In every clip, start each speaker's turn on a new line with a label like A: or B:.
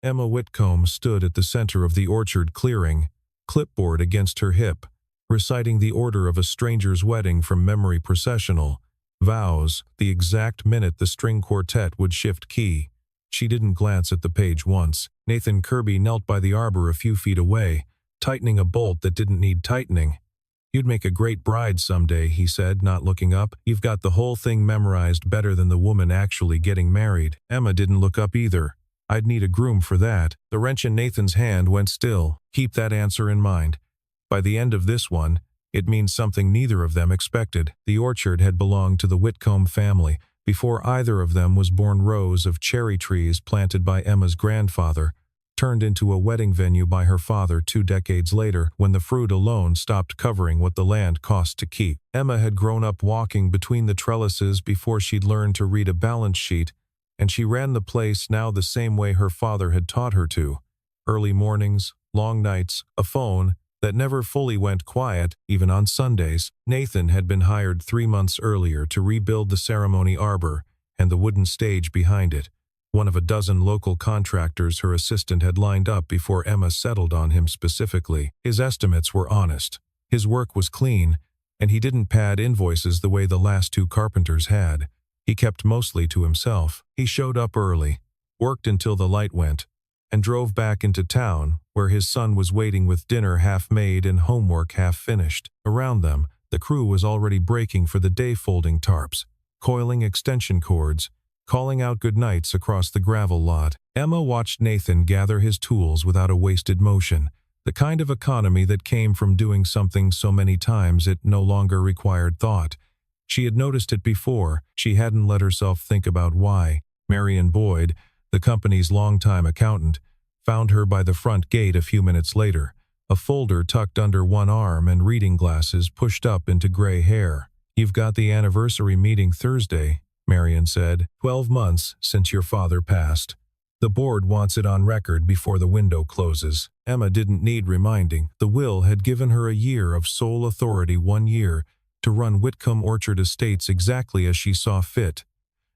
A: Emma Whitcomb stood at the center of the orchard clearing, clipboard against her hip, reciting the order of a stranger's wedding from memory processional, vows, the exact minute the string quartet would shift key. She didn't glance at the page once. Nathan Kirby knelt by the arbor a few feet away, tightening a bolt that didn't need tightening. "You'd make a great bride someday," he said, not looking up. "You've got the whole thing memorized better than the woman actually getting married." Emma didn't look up either. "I'd need a groom for that." The wrench in Nathan's hand went still. "Keep that answer in mind. By the end of this one, it means something neither of them expected." The orchard had belonged to the Whitcomb family. Before either of them was born, rows of cherry trees planted by Emma's grandfather turned into a wedding venue by her father 2 decades later, when the fruit alone stopped covering what the land cost to keep. Emma had grown up walking between the trellises before she'd learned to read a balance sheet, and she ran the place now the same way her father had taught her to. Early mornings, long nights, a phone that never fully went quiet, even on Sundays. Nathan had been hired 3 months earlier to rebuild the ceremony arbor and the wooden stage behind it, one of a dozen local contractors her assistant had lined up before Emma settled on him specifically. His estimates were honest, his work was clean, and he didn't pad invoices the way the last 2 carpenters had. He kept mostly to himself. He showed up early, worked until the light went, and drove back into town, where his son was waiting with dinner half made and homework half finished. Around them, the crew was already breaking for the day, folding tarps, coiling extension cords, calling out goodnights across the gravel lot. Emma watched Nathan gather his tools without a wasted motion, the kind of economy that came from doing something so many times it no longer required thought. She had noticed it before, she hadn't let herself think about why. Marion Boyd, the company's longtime accountant, found her by the front gate a few minutes later, a folder tucked under one arm and reading glasses pushed up into gray hair. "You've got the anniversary meeting Thursday," Marion said. "12 months since your father passed. The board wants it on record before the window closes." Emma didn't need reminding. The will had given her a year of sole authority, 1 year, to run Whitcomb Orchard Estates exactly as she saw fit.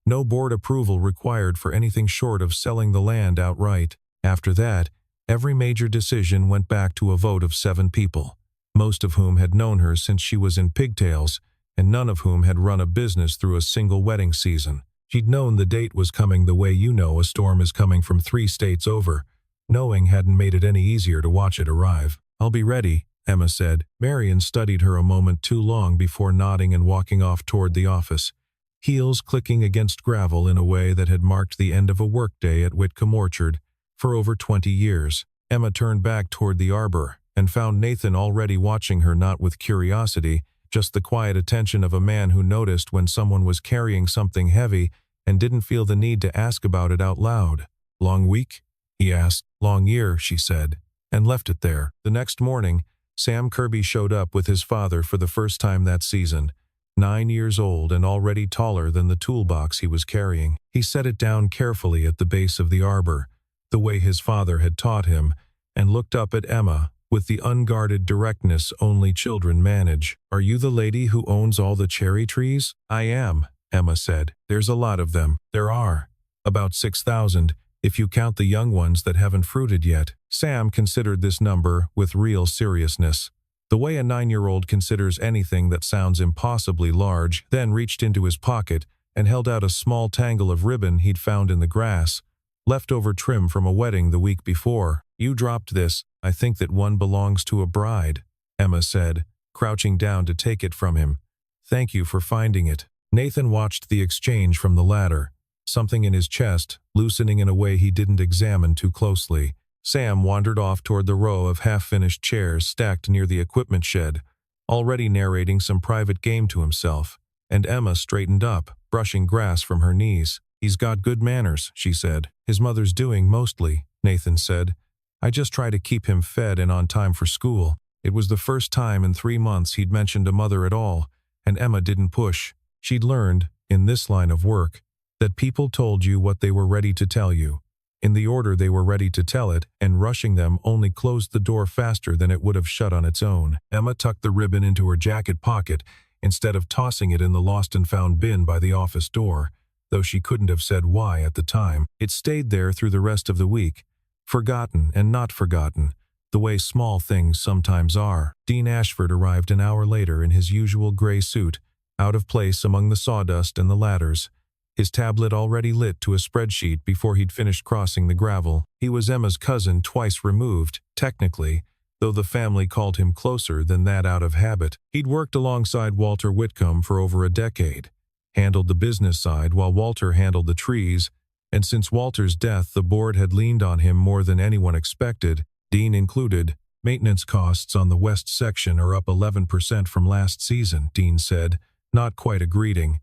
A: No board approval required for anything short of selling the land outright. After that, every major decision went back to a vote of 7 people, most of whom had known her since she was in pigtails, and none of whom had run a business through a single wedding season. She'd known the date was coming the way you know a storm is coming from 3 states over. Knowing hadn't made it any easier to watch it arrive. "I'll be ready," Emma said. Marion studied her a moment too long before nodding and walking off toward the office, heels clicking against gravel in a way that had marked the end of a workday at Whitcomb Orchard for over 20 years. Emma turned back toward the arbor and found Nathan already watching her, not with curiosity, just the quiet attention of a man who noticed when someone was carrying something heavy and didn't feel the need to ask about it out loud. "Long week?" he asked. "Long year," she said, and left it there. The next morning, Sam Kirby showed up with his father for the first time that season, 9 years old and already taller than the toolbox he was carrying. He set it down carefully at the base of the arbor, the way his father had taught him, and looked up at Emma with the unguarded directness only children manage. "Are you the lady who owns all the cherry trees?" "I am," Emma said. "There's a lot of them." "There are. About 6,000, if you count the young ones that haven't fruited yet." Sam considered this number with real seriousness, the way a 9-year-old considers anything that sounds impossibly large, then reached into his pocket and held out a small tangle of ribbon he'd found in the grass, leftover trim from a wedding the week before. "You dropped this. I think that one belongs to a bride," Emma said, crouching down to take it from him. "Thank you for finding it." Nathan watched the exchange from the ladder, something in his chest loosening in a way he didn't examine too closely. Sam wandered off toward the row of half-finished chairs stacked near the equipment shed, already narrating some private game to himself, and Emma straightened up, brushing grass from her knees. "He's got good manners," she said. "His mother's doing mostly," Nathan said. "I just try to keep him fed and on time for school." It was the first time in 3 months he'd mentioned a mother at all, and Emma didn't push. She'd learned, in this line of work, that people told you what they were ready to tell you, in the order they were ready to tell it, and rushing them only closed the door faster than it would have shut on its own. Emma tucked the ribbon into her jacket pocket instead of tossing it in the lost and found bin by the office door, though she couldn't have said why at the time. It stayed there through the rest of the week, Forgotten and not forgotten, the way small things sometimes are. Dean Ashford arrived an hour later in his usual gray suit, out of place among the sawdust and the ladders, his tablet already lit to a spreadsheet before he'd finished crossing the gravel. He was Emma's cousin twice removed, technically, though the family called him closer than that out of habit. He'd worked alongside Walter Whitcomb for over a decade, handled the business side while Walter handled the trees, and since Walter's death the board had leaned on him more than anyone expected, Dean included. Maintenance costs on the west section are up 11% from last season, Dean said, not quite a greeting.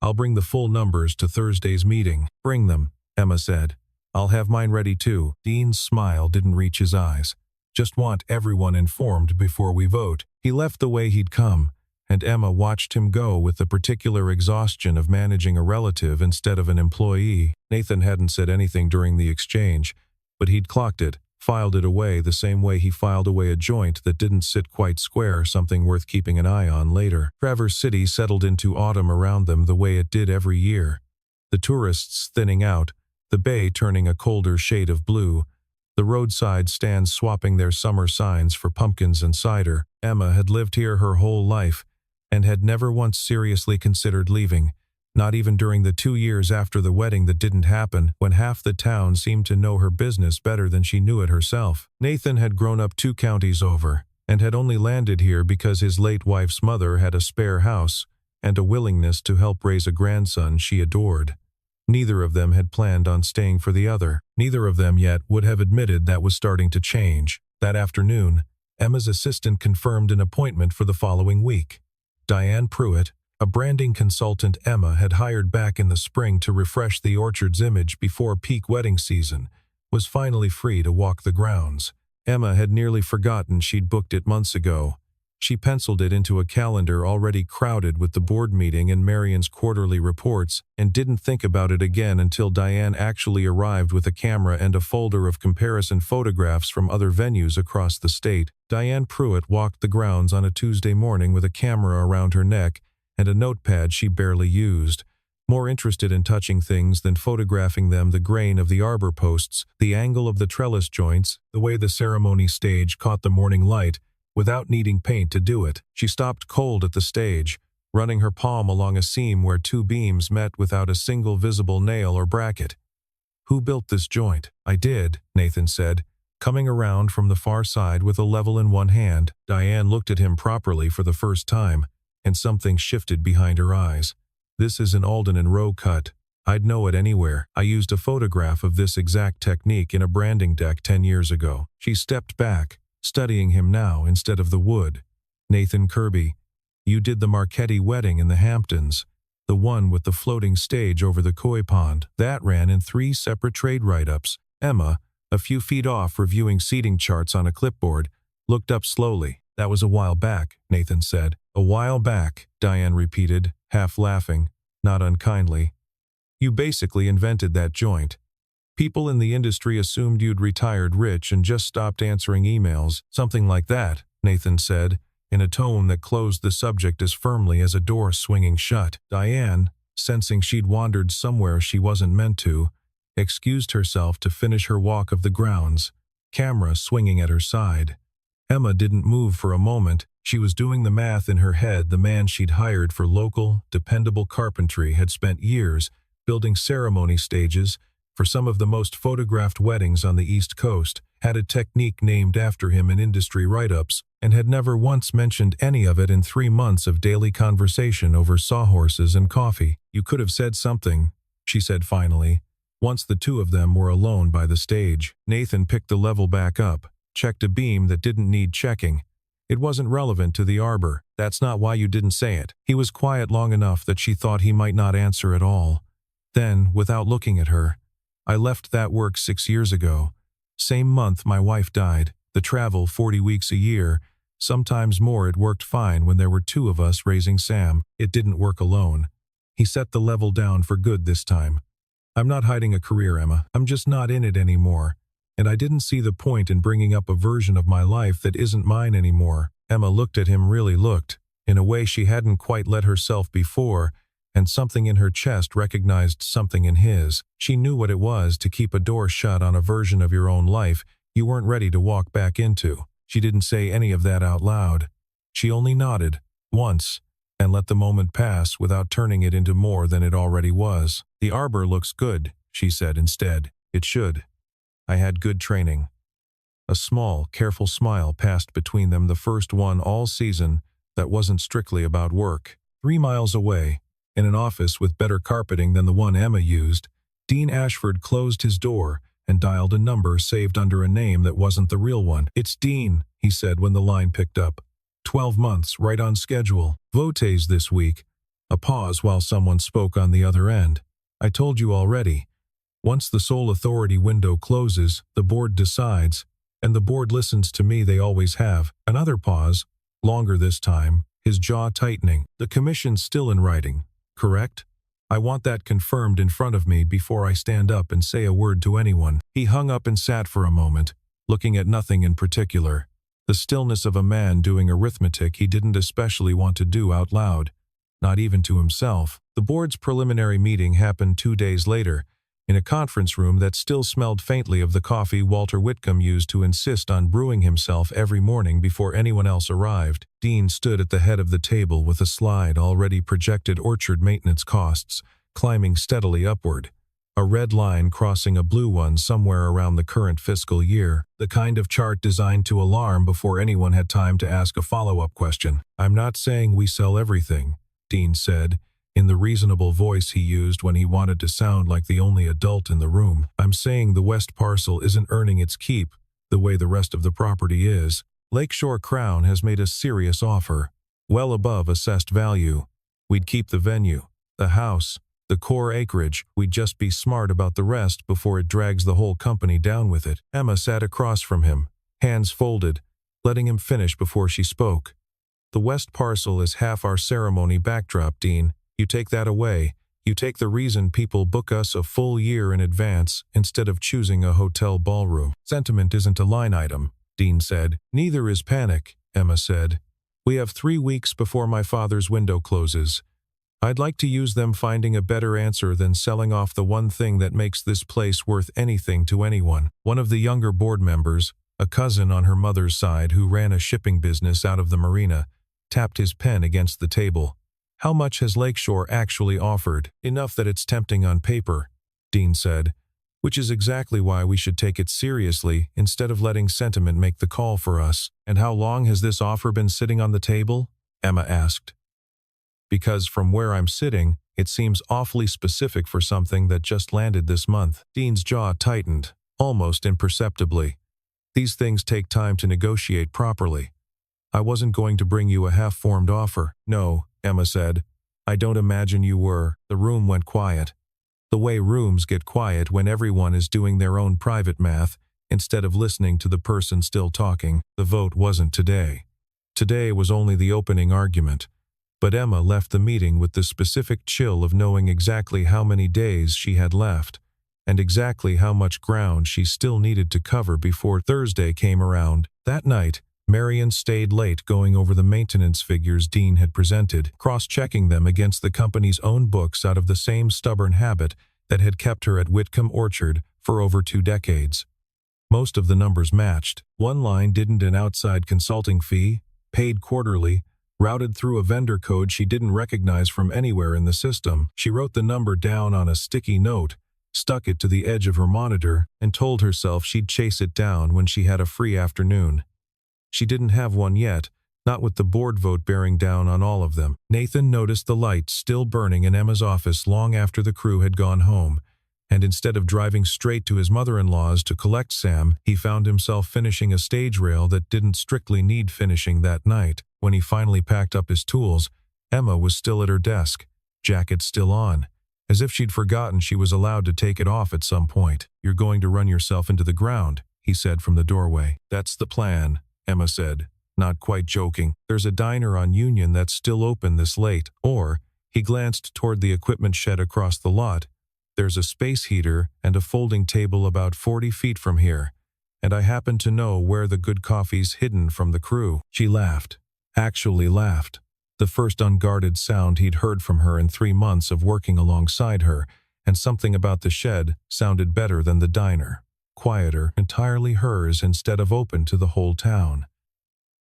A: I'll bring the full numbers to Thursday's meeting. Bring them, Emma said. I'll have mine ready too. Dean's smile didn't reach his eyes. Just want everyone informed before we vote. He left the way he'd come, and Emma watched him go with the particular exhaustion of managing a relative instead of an employee. Nathan hadn't said anything during the exchange, but he'd clocked it, filed it away the same way he filed away a joint that didn't sit quite square, something worth keeping an eye on later. Traverse City settled into autumn around them the way it did every year. The tourists thinning out, the bay turning a colder shade of blue, the roadside stands swapping their summer signs for pumpkins and cider. Emma had lived here her whole life and had never once seriously considered leaving, not even during the 2 years after the wedding that didn't happen, when half the town seemed to know her business better than she knew it herself. Nathan had grown up 2 counties over, and had only landed here because his late wife's mother had a spare house and a willingness to help raise a grandson she adored. Neither of them had planned on staying for the other. Neither of them yet would have admitted that was starting to change. That afternoon, Emma's assistant confirmed an appointment for the following week. Diane Pruitt, a branding consultant Emma had hired back in the spring to refresh the orchard's image before peak wedding season, was finally free to walk the grounds. Emma had nearly forgotten she'd booked it months ago. She penciled it into a calendar already crowded with the board meeting and Marion's quarterly reports, and didn't think about it again until Diane actually arrived with a camera and a folder of comparison photographs from other venues across the state. Diane Pruitt walked the grounds on a Tuesday morning with a camera around her neck and a notepad she barely used, more interested in touching things than photographing them. The grain of the arbor posts, the angle of the trellis joints, the way the ceremony stage caught the morning light, without needing paint to do it. She stopped cold at the stage, running her palm along a seam where 2 beams met without a single visible nail or bracket. Who built this joint? I did, Nathan said, coming around from the far side with a level in one hand. Diane looked at him properly for the first time, and something shifted behind her eyes. This is an Alden and Rowe cut. I'd know it anywhere. I used a photograph of this exact technique in a branding deck 10 years ago. She stepped back, studying him now instead of the wood. Nathan Kirby, you did the Marchetti wedding in the Hamptons, the one with the floating stage over the koi pond. That ran in 3 separate trade write-ups. Emma, a few feet off reviewing seating charts on a clipboard, looked up slowly. That was a while back, Nathan said. A while back, Diane repeated, half laughing, not unkindly. You basically invented that joint. People in the industry assumed you'd retired rich and just stopped answering emails. Something like that, Nathan said, in a tone that closed the subject as firmly as a door swinging shut. Diane, sensing she'd wandered somewhere she wasn't meant to, excused herself to finish her walk of the grounds, camera swinging at her side. Emma didn't move for a moment. She was doing the math in her head. The man she'd hired for local, dependable carpentry had spent years building ceremony stages for some of the most photographed weddings on the East Coast, had a technique named after him in industry write-ups, and had never once mentioned any of it in 3 months of daily conversation over sawhorses and coffee. You could have said something, she said finally, once the 2 of them were alone by the stage. Nathan picked the level back up, checked a beam that didn't need checking. It wasn't relevant to the arbor. That's not why you didn't say it. He was quiet long enough that she thought he might not answer at all. Then, without looking at her, I left that work 6 years ago. Same month my wife died. The travel 40 weeks a year, sometimes more. It worked fine when there were 2 of us raising Sam. It didn't work alone. He set the level down for good this time. I'm not hiding a career, Emma. I'm just not in it anymore. And I didn't see the point in bringing up a version of my life that isn't mine anymore. Emma looked at him, really looked, in a way she hadn't quite let herself before, and something in her chest recognized something in his. She knew what it was to keep a door shut on a version of your own life you weren't ready to walk back into. She didn't say any of that out loud. She only nodded, once, and let the moment pass without turning it into more than it already was. "The arbor looks good," she said instead. "It should. I had good training." A small, careful smile passed between them, the first one all season that wasn't strictly about work. 3 miles away, in an office with better carpeting than the one Emma used, Dean Ashford closed his door and dialed a number saved under a name that wasn't the real one. "It's Dean," he said when the line picked up. 12 months, right on schedule. "Votes this week." A pause while someone spoke on the other end. "I told you already. Once the sole authority window closes, the board decides, and the board listens to me, they always have." Another pause, longer this time, his jaw tightening. "The commission's still in writing, correct? I want that confirmed in front of me before I stand up and say a word to anyone." He hung up and sat for a moment, looking at nothing in particular. The stillness of a man doing arithmetic he didn't especially want to do out loud, not even to himself. The board's preliminary meeting happened 2 days later, in a conference room that still smelled faintly of the coffee Walter Whitcomb used to insist on brewing himself every morning before anyone else arrived. Dean stood at the head of the table with a slide already projected orchard maintenance costs, climbing steadily upward, a red line crossing a blue one somewhere around the current fiscal year, the kind of chart designed to alarm before anyone had time to ask a follow-up question. "I'm not saying we sell everything," Dean said, in the reasonable voice he used when he wanted to sound like the only adult in the room. "I'm saying the west parcel isn't earning its keep the way the rest of the property is. Lakeshore Crown has made a serious offer, well above assessed value. We'd keep the venue, the house, the core acreage. We'd just be smart about the rest before it drags the whole company down with it." Emma sat across from him, hands folded, letting him finish before she spoke. "The west parcel is half our ceremony backdrop, Dean. You take that away, you take the reason people book us a full year in advance instead of choosing a hotel ballroom." "Sentiment isn't a line item," Dean said. "Neither is panic," Emma said. "We have 3 weeks before my father's window closes. I'd like to use them finding a better answer than selling off the one thing that makes this place worth anything to anyone." One of the younger board members, a cousin on her mother's side who ran a shipping business out of the marina, tapped his pen against the table. "How much has Lakeshore actually offered?" "Enough that it's tempting on paper," Dean said, "which is exactly why we should take it seriously instead of letting sentiment make the call for us." "And how long has this offer been sitting on the table?" Emma asked. "Because from where I'm sitting, it seems awfully specific for something that just landed this month." Dean's jaw tightened, almost imperceptibly. "These things take time to negotiate properly. I wasn't going to bring you a half-formed offer." "No," Emma said. "I don't imagine you were." The room went quiet. The way rooms get quiet when everyone is doing their own private math instead of listening to the person still talking. The vote wasn't today. Today was only the opening argument. But Emma left the meeting with the specific chill of knowing exactly how many days she had left, and exactly how much ground she still needed to cover before Thursday came around. That night, Marion stayed late going over the maintenance figures Dean had presented, cross-checking them against the company's own books out of the same stubborn habit that had kept her at Whitcomb Orchard for over 2 decades. Most of the numbers matched. One line didn't: an outside consulting fee, paid quarterly, routed through a vendor code she didn't recognize from anywhere in the system. She wrote the number down on a sticky note, stuck it to the edge of her monitor, and told herself she'd chase it down when she had a free afternoon. She didn't have one yet, not with the board vote bearing down on all of them. Nathan noticed the lights still burning in Emma's office long after the crew had gone home, and instead of driving straight to his mother-in-law's to collect Sam, he found himself finishing a stage rail that didn't strictly need finishing that night. When he finally packed up his tools, Emma was still at her desk, jacket still on, as if she'd forgotten she was allowed to take it off at some point. "You're going to run yourself into the ground," he said from the doorway. "That's the plan," Emma said, not quite joking. "There's a diner on Union that's still open this late." Or, he glanced toward the equipment shed across the lot. "There's a space heater and a folding table about 40 feet from here, and I happen to know where the good coffee's hidden from the crew." She laughed, actually laughed, the first unguarded sound he'd heard from her in 3 months of working alongside her, and something about the shed sounded better than the diner. Quieter, entirely hers instead of open to the whole town.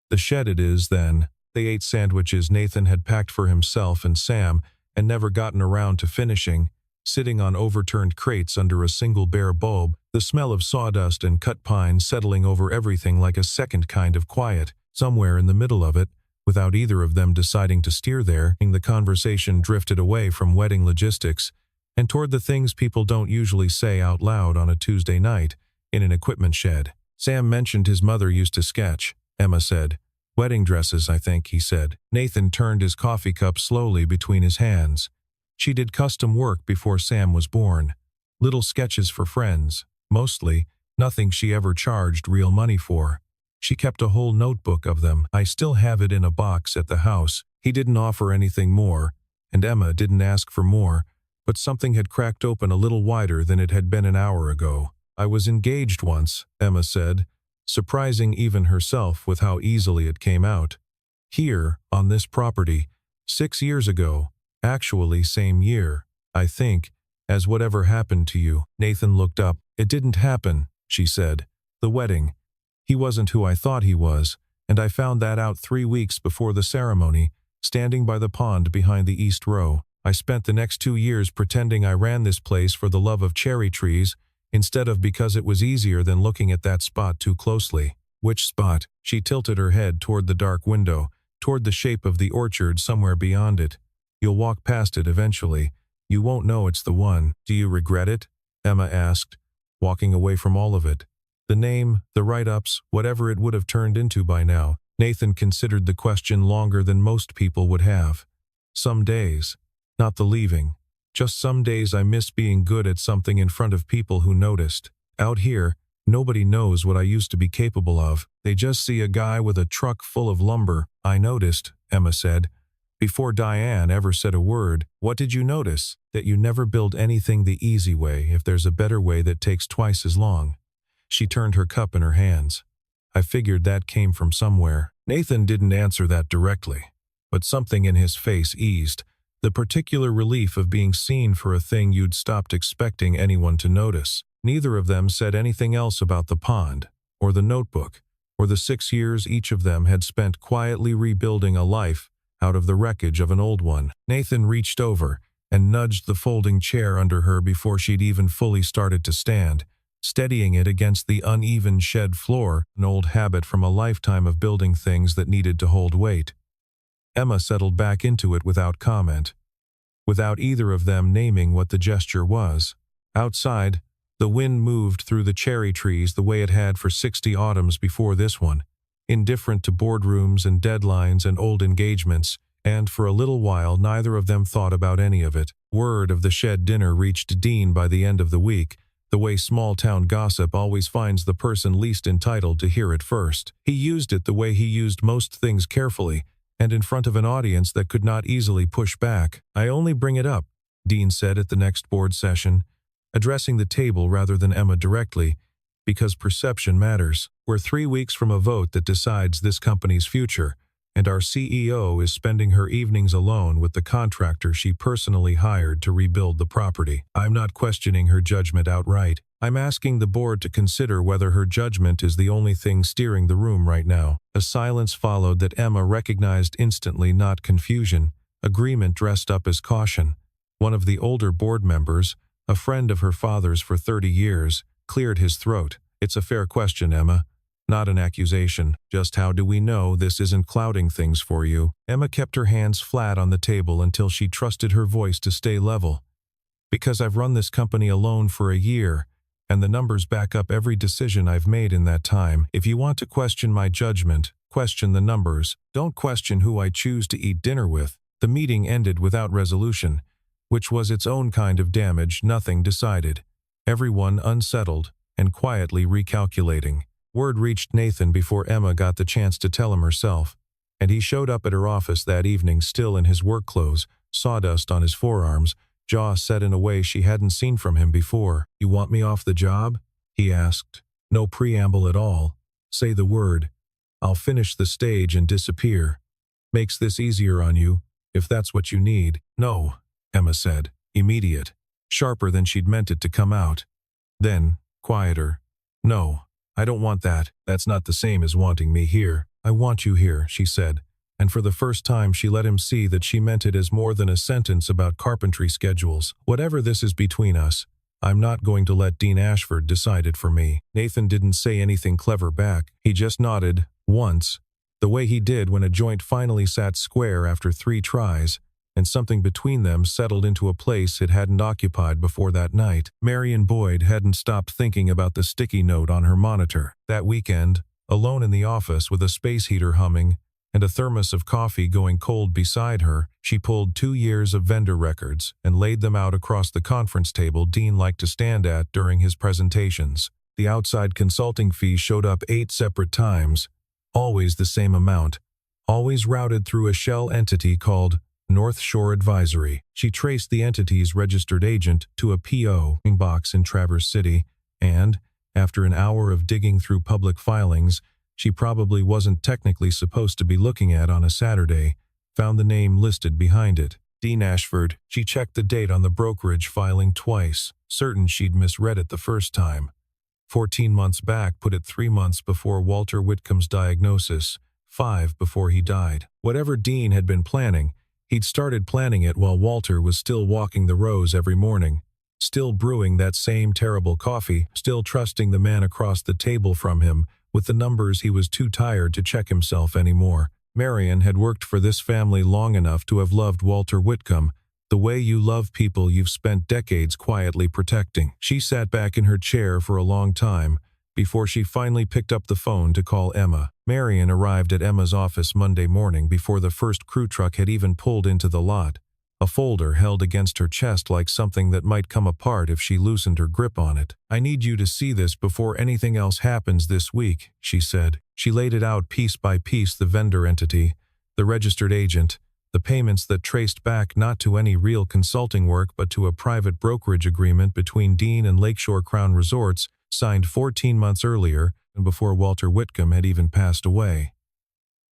A: The shed it is, then. They ate sandwiches Nathan had packed for himself and Sam and never gotten around to finishing, sitting on overturned crates under a single bare bulb, the smell of sawdust and cut pine settling over everything like a second kind of quiet. Somewhere in the middle of it, without either of them deciding to steer there, the conversation drifted away from wedding logistics and toward the things people don't usually say out loud on a Tuesday night in an equipment shed. Sam mentioned his mother used to sketch, Emma said. Wedding dresses, I think, he said. Nathan turned his coffee cup slowly between his hands. She did custom work before Sam was born. Little sketches for friends, mostly, nothing she ever charged real money for. She kept a whole notebook of them. I still have it in a box at the house. He didn't offer anything more, and Emma didn't ask for more, but something had cracked open a little wider than it had been an hour ago. I was engaged once, Emma said, surprising even herself with how easily it came out. Here, on this property, 6 years ago, actually same year, I think, as whatever happened to you. Nathan looked up. It didn't happen, she said. The wedding. He wasn't who I thought he was, and I found that out 3 weeks before the ceremony, standing by the pond behind the east row. I spent the next 2 years pretending I ran this place for the love of cherry trees, instead of because it was easier than looking at that spot too closely. Which spot? She tilted her head toward the dark window, toward the shape of the orchard somewhere beyond it. You'll walk past it eventually. You won't know it's the one. Do you regret it? Emma asked, walking away from all of it. The name, the write-ups, whatever it would have turned into by now. Nathan considered the question longer than most people would have. Some days. Not the leaving. Just some days I miss being good at something in front of people who noticed. Out here, nobody knows what I used to be capable of. They just see a guy with a truck full of lumber. I noticed, Emma said. Before Diane ever said a word. What did you notice? That you never build anything the easy way if there's a better way that takes twice as long. She turned her cup in her hands. I figured that came from somewhere. Nathan didn't answer that directly, but something in his face eased. The particular relief of being seen for a thing you'd stopped expecting anyone to notice. Neither of them said anything else about the pond, or the notebook, or the 6 years each of them had spent quietly rebuilding a life out of the wreckage of an old one. Nathan reached over and nudged the folding chair under her before she'd even fully started to stand, steadying it against the uneven shed floor, an old habit from a lifetime of building things that needed to hold weight. Emma settled back into it without comment, without either of them naming what the gesture was. Outside, the wind moved through the cherry trees the way it had for 60 autumns before this one, indifferent to boardrooms and deadlines and old engagements, and for a little while neither of them thought about any of it. Word of the shed dinner reached Dean by the end of the week, the way small-town gossip always finds the person least entitled to hear it first. He used it the way he used most things, carefully, and in front of an audience that could not easily push back. I only bring it up, Dean said at the next board session, addressing the table rather than Emma directly, because perception matters. We're 3 weeks from a vote that decides this company's future, and our CEO is spending her evenings alone with the contractor she personally hired to rebuild the property. I'm not questioning her judgment outright. I'm asking the board to consider whether her judgment is the only thing steering the room right now. A silence followed that Emma recognized instantly, not confusion, agreement dressed up as caution. One of the older board members, a friend of her father's for 30 years, cleared his throat. It's a fair question, Emma. Not an accusation. Just how do we know this isn't clouding things for you? Emma kept her hands flat on the table until she trusted her voice to stay level. Because I've run this company alone for a year, and the numbers back up every decision I've made in that time. If you want to question my judgment, question the numbers. Don't question who I choose to eat dinner with. The meeting ended without resolution, which was its own kind of damage. Nothing decided. Everyone unsettled and quietly recalculating. Word reached Nathan before Emma got the chance to tell him herself, and he showed up at her office that evening still in his work clothes, sawdust on his forearms, jaw set in a way she hadn't seen from him before. You want me off the job? He asked. No preamble at all. Say the word. I'll finish the stage and disappear. Makes this easier on you, if that's what you need. No, Emma said, immediate, sharper than she'd meant it to come out. Then, quieter. No, I don't want that. That's not the same as wanting me here. I want you here, she said, and for the first time she let him see that she meant it as more than a sentence about carpentry schedules. Whatever this is between us, I'm not going to let Dean Ashford decide it for me. Nathan didn't say anything clever back. He just nodded, once, the way he did when a joint finally sat square after 3 tries, and something between them settled into a place it hadn't occupied before that night. Marion Boyd hadn't stopped thinking about the sticky note on her monitor. That weekend, alone in the office with a space heater humming and a thermos of coffee going cold beside her, she pulled 2 years of vendor records and laid them out across the conference table Dean liked to stand at during his presentations. The outside consulting fee showed up 8 separate times, always the same amount, always routed through a shell entity called North Shore Advisory. She traced the entity's registered agent to a P.O. box in Traverse City, and, after an hour of digging through public filings she probably wasn't technically supposed to be looking at on a Saturday, found the name listed behind it. Dean Ashford. She checked the date on the brokerage filing twice, certain she'd misread it the first time. 14 months back put it 3 months before Walter Whitcomb's diagnosis, 5 before he died. Whatever Dean had been planning, he'd started planning it while Walter was still walking the rows every morning, still brewing that same terrible coffee, still trusting the man across the table from him with the numbers he was too tired to check himself anymore. Marion had worked for this family long enough to have loved Walter Whitcomb, the way you love people you've spent decades quietly protecting. She sat back in her chair for a long time before she finally picked up the phone to call Emma. Marion arrived at Emma's office Monday morning before the first crew truck had even pulled into the lot, a folder held against her chest like something that might come apart if she loosened her grip on it. I need you to see this before anything else happens this week, she said. She laid it out piece by piece, the vendor entity, the registered agent, the payments that traced back not to any real consulting work but to a private brokerage agreement between Dean and Lakeshore Crown Resorts, signed 14 months earlier and before Walter Whitcomb had even passed away.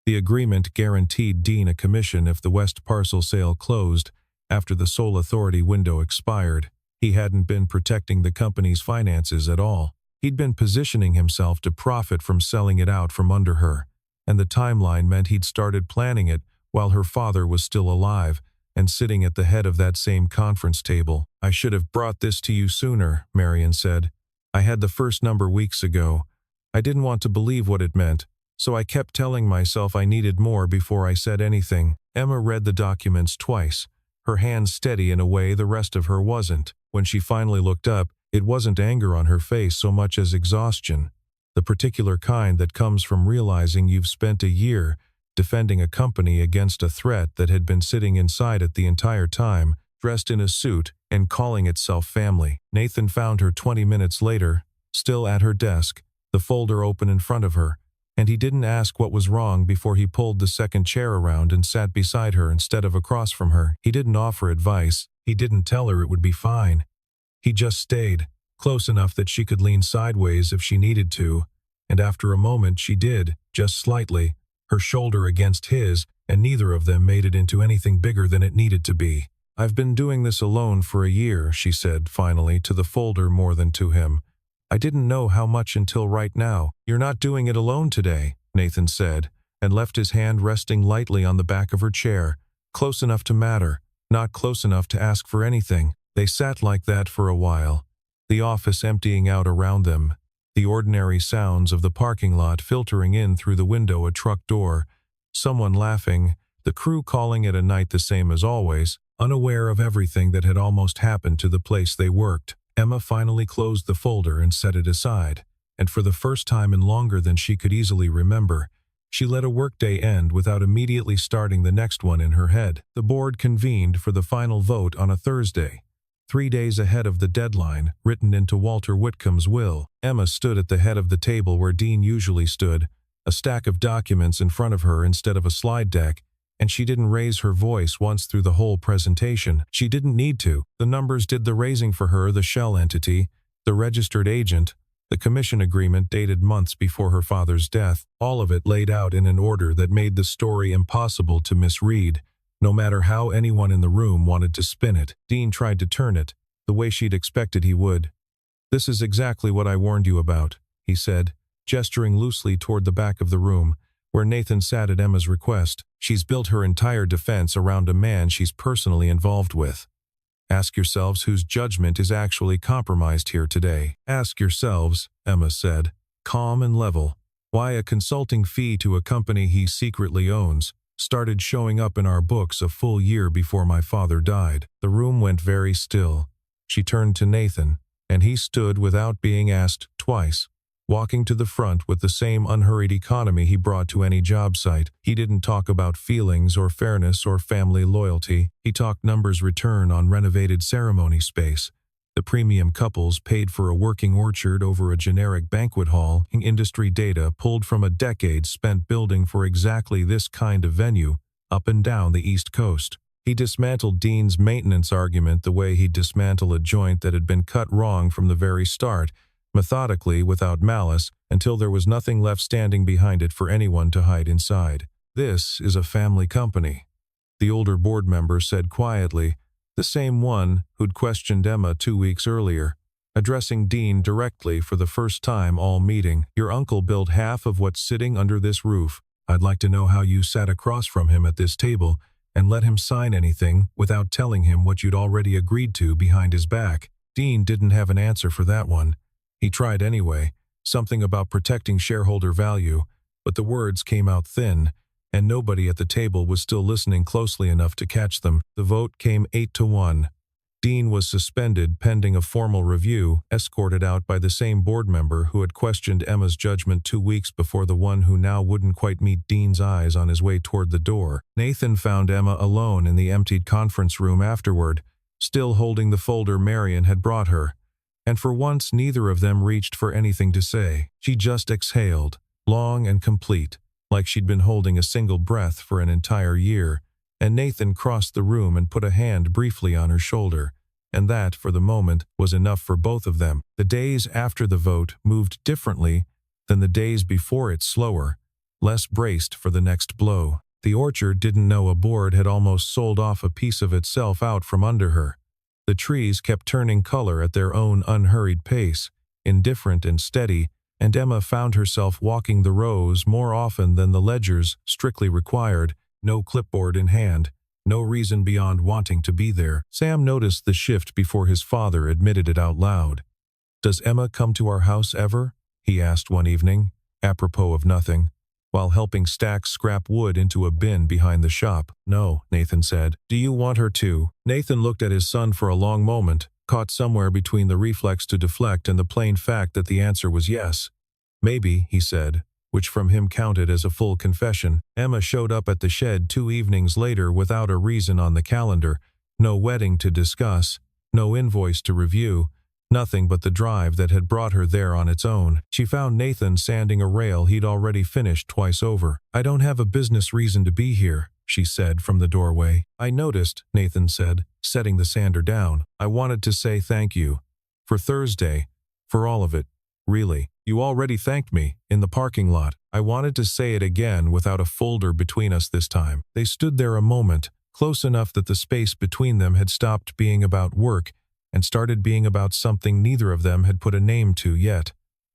A: The agreement guaranteed Dean a commission if the West parcel sale closed after the sole authority window expired. He hadn't been protecting the company's finances at all. He'd been positioning himself to profit from selling it out from under her, and the timeline meant he'd started planning it while her father was still alive and sitting at the head of that same conference table. I should have brought this to you sooner, Marion said. I had the first number weeks ago. I didn't want to believe what it meant, so I kept telling myself I needed more before I said anything. Emma read the documents twice, her hand steady in a way the rest of her wasn't. When she finally looked up, it wasn't anger on her face so much as exhaustion, the particular kind that comes from realizing you've spent a year defending a company against a threat that had been sitting inside it the entire time, dressed in a suit and calling itself family. Nathan found her 20 minutes later, still at her desk, the folder open in front of her, and he didn't ask what was wrong before he pulled the second chair around and sat beside her instead of across from her. He didn't offer advice. He didn't tell her it would be fine. He just stayed, close enough that she could lean sideways if she needed to, and after a moment she did, just slightly, her shoulder against his, and neither of them made it into anything bigger than it needed to be. I've been doing this alone for a year, she said, finally, to the folder more than to him. I didn't know how much until right now. You're not doing it alone today, Nathan said, and left his hand resting lightly on the back of her chair, close enough to matter, not close enough to ask for anything. They sat like that for a while, the office emptying out around them, the ordinary sounds of the parking lot filtering in through the window, a truck door, someone laughing, the crew calling it a night the same as always, unaware of everything that had almost happened to the place they worked. Emma finally closed the folder and set it aside, and for the first time in longer than she could easily remember, she let a workday end without immediately starting the next one in her head. The board convened for the final vote on a Thursday, 3 days ahead of the deadline written into Walter Whitcomb's will. Emma stood at the head of the table where Dean usually stood, a stack of documents in front of her instead of a slide deck, and she didn't raise her voice once through the whole presentation. She didn't need to. The numbers did the raising for her, the shell entity, the registered agent, The commission agreement dated months before her father's death, all of it laid out in an order that made the story impossible to misread, no matter how anyone in the room wanted to spin it. Dean tried to turn it, the way she'd expected he would. "This is exactly what I warned you about," he said, gesturing loosely toward the back of the room, where Nathan sat at Emma's request. "She's built her entire defense around a man she's personally involved with. Ask yourselves whose judgment is actually compromised here today. Ask yourselves," Emma said, calm and level, "why a consulting fee to a company he secretly owns started showing up in our books a full year before my father died." The room went very still. She turned to Nathan, and he stood without being asked twice, walking to the front with the same unhurried economy he brought to any job site. He didn't talk about feelings or fairness or family loyalty. He talked numbers return on renovated ceremony space, the premium couples paid for a working orchard over a generic banquet hall, industry data pulled from a decade spent building for exactly this kind of venue up and down the East Coast. He dismantled Dean's maintenance argument the way he'd dismantle a joint that had been cut wrong from the very start, methodically, without malice, until there was nothing left standing behind it for anyone to hide inside. "This is a family company," the older board member said quietly, the same one who'd questioned Emma 2 weeks earlier, addressing Dean directly for the first time all meeting. "Your uncle built half of what's sitting under this roof. I'd like to know how you sat across from him at this table and let him sign anything without telling him what you'd already agreed to behind his back." Dean didn't have an answer for that one. He tried anyway, something about protecting shareholder value, but the words came out thin, and nobody at the table was still listening closely enough to catch them. The vote came 8-1. Dean was suspended pending a formal review, escorted out by the same board member who had questioned Emma's judgment 2 weeks before, the one who now wouldn't quite meet Dean's eyes on his way toward the door. Nathan found Emma alone in the emptied conference room afterward, still holding the folder Marion had brought her. And for once neither of them reached for anything to say. She just exhaled, long and complete, like she'd been holding a single breath for an entire year, and Nathan crossed the room and put a hand briefly on her shoulder, and that, for the moment, was enough for both of them. The days after the vote moved differently than the days before it, slower, less braced for the next blow. The orchard didn't know a board had almost sold off a piece of itself out from under her. The trees kept turning color at their own unhurried pace, indifferent and steady, and Emma found herself walking the rows more often than the ledgers strictly required, no clipboard in hand, no reason beyond wanting to be there. Sam noticed the shift before his father admitted it out loud. "Does Emma come to our house ever?" he asked one evening, apropos of nothing, while helping stack scrap wood into a bin behind the shop. "No," Nathan said. "Do you want her to?" Nathan looked at his son for a long moment, caught somewhere between the reflex to deflect and the plain fact that the answer was yes. "Maybe," he said, which from him counted as a full confession. Emma showed up at the shed 2 evenings later without a reason on the calendar, no wedding to discuss, no invoice to review, nothing but the drive that had brought her there on its own. She found Nathan sanding a rail he'd already finished twice over. "I don't have a business reason to be here," she said from the doorway. "I noticed," Nathan said, setting the sander down. "I wanted to say thank you. For Thursday. For all of it. Really. You already thanked me, in the parking lot. I wanted to say it again without a folder between us this time." They stood there a moment, close enough that the space between them had stopped being about work and started being about something neither of them had put a name to yet.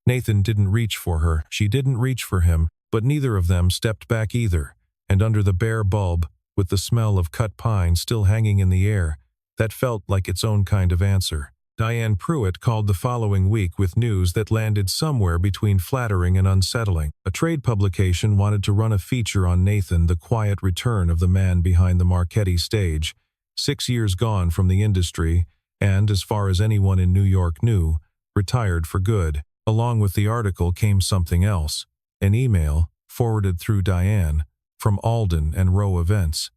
A: Nathan didn't reach for her. She didn't reach for him, but neither of them stepped back either, and under the bare bulb, with the smell of cut pine still hanging in the air, that felt like its own kind of answer. Diane Pruitt called the following week with news that landed somewhere between flattering and unsettling. A trade publication wanted to run a feature on Nathan, the quiet return of the man behind the Marchetti stage, 6 years gone from the industry, and, as far as anyone in New York knew, retired for good. Along with the article came something else, an email, forwarded through Diane, from Alden and Rowe Events.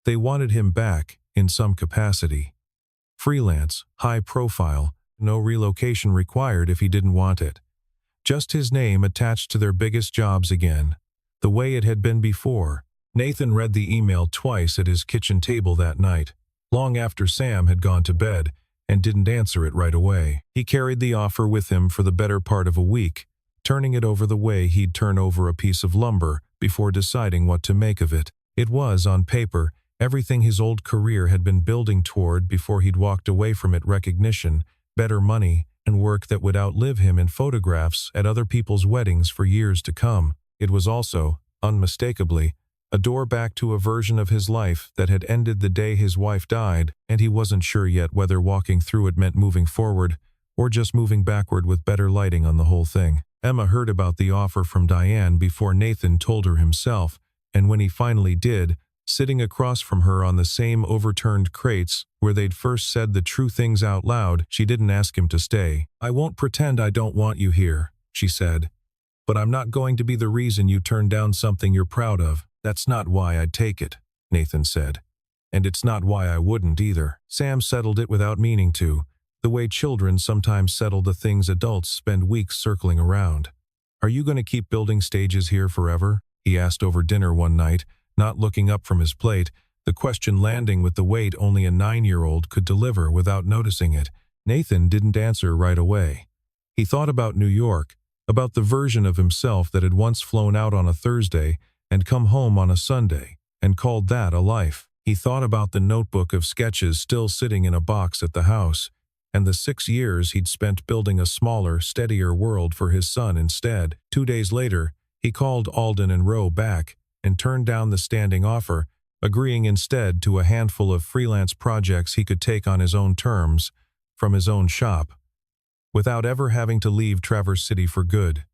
A: They wanted him back, in some capacity. Freelance, high profile, no relocation required if he didn't want it. Just his name attached to their biggest jobs again, the way it had been before. Nathan read the email twice at his kitchen table that night, long after Sam had gone to bed, and didn't answer it right away. He carried the offer with him for the better part of a week, turning it over the way he'd turn over a piece of lumber before deciding what to make of it. It was, on paper, everything his old career had been building toward before he'd walked away from it: recognition, better money, and work that would outlive him in photographs at other people's weddings for years to come. It was also, unmistakably, a door back to a version of his life that had ended the day his wife died, and he wasn't sure yet whether walking through it meant moving forward or just moving backward with better lighting on the whole thing. Emma heard about the offer from Diane before Nathan told her himself, and when he finally did, sitting across from her on the same overturned crates where they'd first said the true things out loud, she didn't ask him to stay. "I won't pretend I don't want you here," she said. "But I'm not going to be the reason you turn down something you're proud of." "That's not why I'd take it," Nathan said. "And it's not why I wouldn't either." Sam settled it without meaning to, the way children sometimes settle the things adults spend weeks circling around. "Are you going to keep building stages here forever?" he asked over dinner one night, not looking up from his plate, the question landing with the weight only a 9-year-old could deliver without noticing it. Nathan didn't answer right away. He thought about New York, about the version of himself that had once flown out on a Thursday and come home on a Sunday, and called that a life. He thought about the notebook of sketches still sitting in a box at the house, and the 6 years he'd spent building a smaller, steadier world for his son instead. 2 days later, he called Alden and Rowe back and turned down the standing offer, agreeing instead to a handful of freelance projects he could take on his own terms, from his own shop, without ever having to leave Traverse City for good.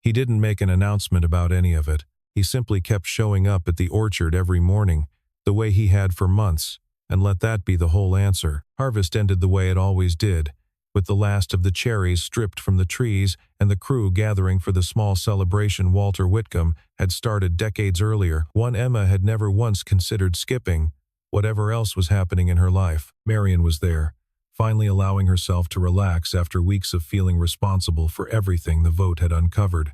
A: He didn't make an announcement about any of it. He simply kept showing up at the orchard every morning, the way he had for months, and let that be the whole answer. Harvest ended the way it always did, with the last of the cherries stripped from the trees and the crew gathering for the small celebration Walter Whitcomb had started decades earlier, one Emma had never once considered skipping, whatever else was happening in her life. Marion was there, finally allowing herself to relax after weeks of feeling responsible for everything the vote had uncovered.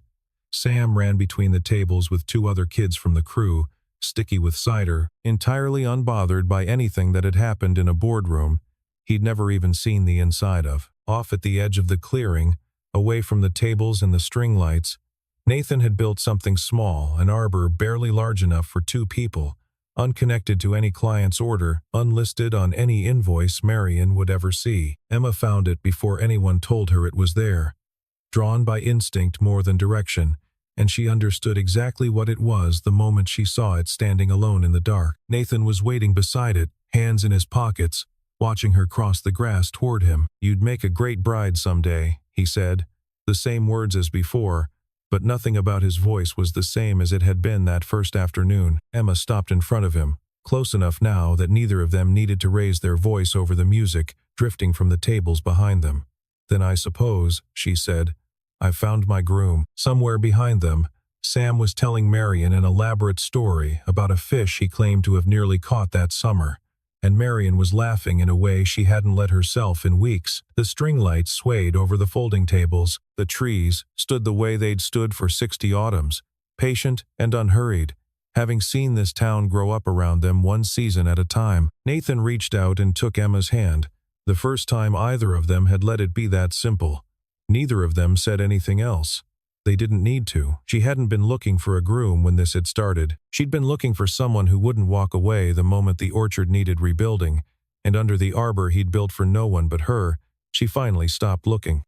A: Sam ran between the tables with 2 other kids from the crew, sticky with cider, entirely unbothered by anything that had happened in a boardroom he'd never even seen the inside of. Off at the edge of the clearing, away from the tables and the string lights, Nathan had built something small, an arbor barely large enough for 2 people, unconnected to any client's order, unlisted on any invoice Marion would ever see. Emma found it before anyone told her it was there, drawn by instinct more than direction, and she understood exactly what it was the moment she saw it standing alone in the dark. Nathan was waiting beside it, hands in his pockets, watching her cross the grass toward him. "You'd make a great bride someday," he said, the same words as before, but nothing about his voice was the same as it had been that first afternoon. Emma stopped in front of him, close enough now that neither of them needed to raise their voice over the music drifting from the tables behind them. "Then I suppose," she said, "I've found my groom." Somewhere behind them, Sam was telling Marion an elaborate story about a fish he claimed to have nearly caught that summer, and Marion was laughing in a way she hadn't let herself in weeks. The string lights swayed over the folding tables. The trees stood the way they'd stood for 60 autumns, patient and unhurried, having seen this town grow up around them one season at a time. Nathan reached out and took Emma's hand, the first time either of them had let it be that simple. Neither of them said anything else. They didn't need to. She hadn't been looking for a groom when this had started. She'd been looking for someone who wouldn't walk away the moment the orchard needed rebuilding, and under the arbor he'd built for no one but her, she finally stopped looking.